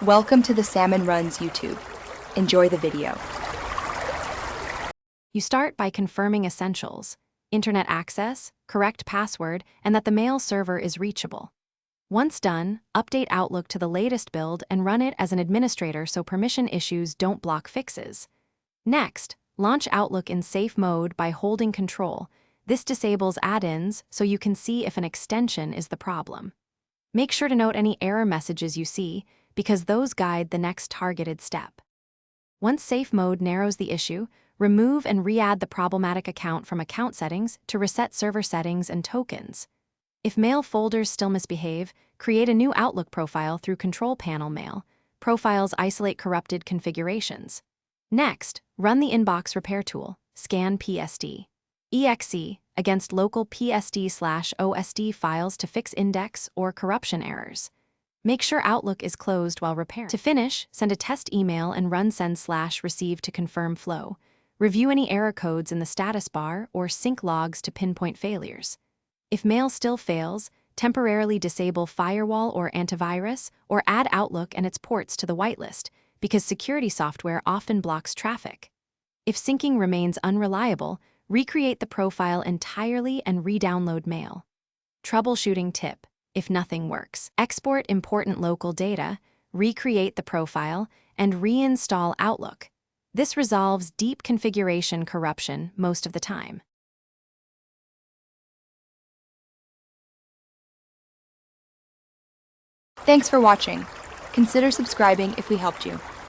Welcome to the Salmon Runs YouTube. Enjoy the video. You start by confirming essentials: internet access, correct password, and that the mail server is reachable. Once done, update Outlook to the latest build and run it as an administrator so permission issues don't block fixes. Next, launch Outlook in safe mode by holding Control. This disables add-ins so you can see if an extension is the problem. Make sure to note any error messages you see, because those guide the next targeted step. Once safe mode narrows the issue, remove and re-add the problematic account from account settings to reset server settings and tokens. If mail folders still misbehave, create a new Outlook profile through Control Panel Mail. Profiles isolate corrupted configurations. Next, run the inbox repair tool, scan PSD.exe against local PSD/OSD files to fix index or corruption errors. Make sure Outlook is closed while repairing. To finish, send a test email and run send/receive to confirm flow. Review any error codes in the status bar or sync logs to pinpoint failures. If mail still fails, temporarily disable firewall or antivirus, or add Outlook and its ports to the whitelist, because security software often blocks traffic. If syncing remains unreliable, recreate the profile entirely and re-download mail. Troubleshooting tip: if nothing works, export important local data, recreate the profile, and reinstall Outlook. This resolves deep configuration corruption most of the time. Thanks for watching. Consider subscribing if we helped you.